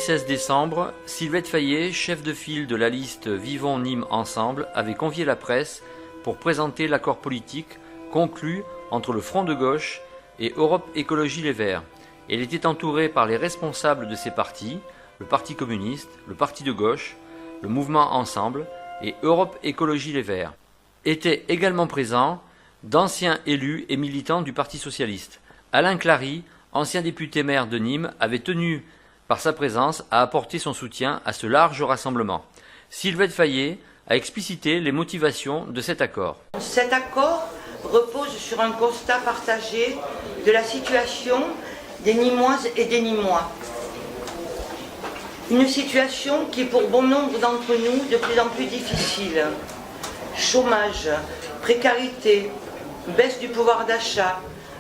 16 décembre, Sylvette Fayet, chef de file de la liste Vivons Nîmes Ensemble, avait convié la presse pour présenter l'accord politique conclu entre le Front de gauche et Europe Écologie Les Verts. Elle était entourée par les responsables de ces partis, le Parti communiste, le Parti de gauche, le Mouvement Ensemble et Europe Écologie Les Verts. Étaient également présents d'anciens élus et militants du Parti socialiste. Alain Clary, ancien député maire de Nîmes, avait tenu par sa présence à apporter son soutien à ce large rassemblement. Sylvette Fayet a explicité les motivations de cet accord. Cet accord repose sur un constat partagé de la situation des Nîmoises et des Nîmois. Une situation qui est pour bon nombre d'entre nous de plus en plus difficile. Chômage, précarité, baisse du pouvoir d'achat,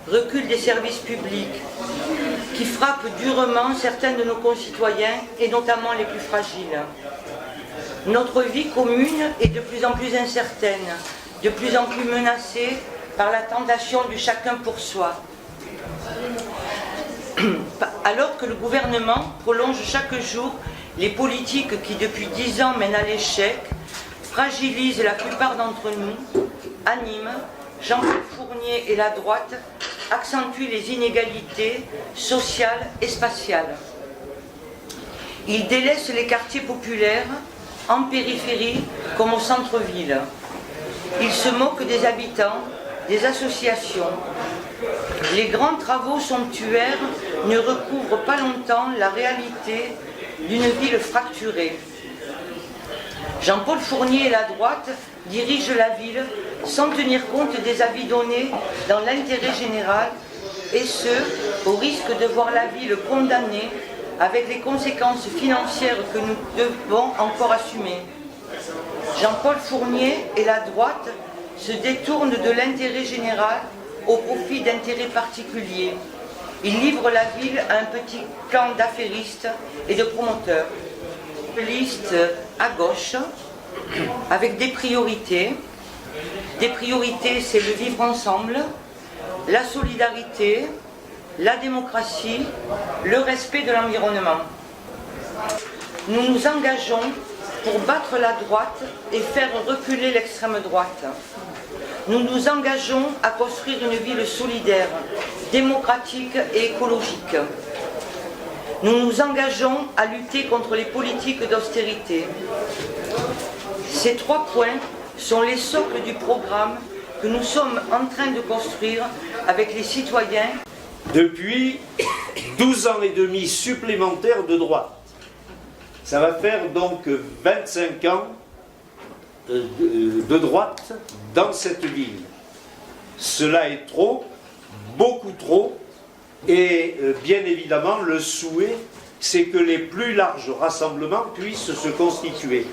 recul des services publics, qui frappe durement certains de nos concitoyens et notamment les plus fragiles. Notre vie commune est de plus en plus incertaine, de plus en plus menacée par la tentation du chacun pour soi. Alors que le gouvernement prolonge chaque jour les politiques qui depuis 10 ans mènent à l'échec, fragilisent la plupart d'entre nous, à Nîmes, Jean-Paul Fournier et la droite accentuent les inégalités sociales et spatiales. Ils délaissent les quartiers populaires, en périphérie comme au centre-ville. Ils se moquent des habitants, des associations. Les grands travaux somptuaires ne recouvrent pas longtemps la réalité d'une ville fracturée. Jean-Paul Fournier et la droite dirigent la ville sans tenir compte des avis donnés dans l'intérêt général, et ce, au risque de voir la ville condamnée avec les conséquences financières que nous devons encore assumer. Jean-Paul Fournier et la droite se détournent de l'intérêt général au profit d'intérêts particuliers. Ils livrent la ville à un petit clan d'affairistes et de promoteurs. Liste à gauche, avec des priorités. Des priorités, c'est le vivre ensemble, la solidarité, la démocratie, le respect de l'environnement. Nous nous engageons pour battre la droite et faire reculer l'extrême droite. Nous nous engageons à construire une ville solidaire, démocratique et écologique. Nous nous engageons à lutter contre les politiques d'austérité. Ces 3 points sont les socles du programme que nous sommes en train de construire avec les citoyens. Depuis 12 ans et demi supplémentaires de droite. Ça va faire donc 25 ans de droite dans cette ville. Cela est trop, beaucoup trop, et bien évidemment le souhait, c'est que les plus larges rassemblements puissent se constituer.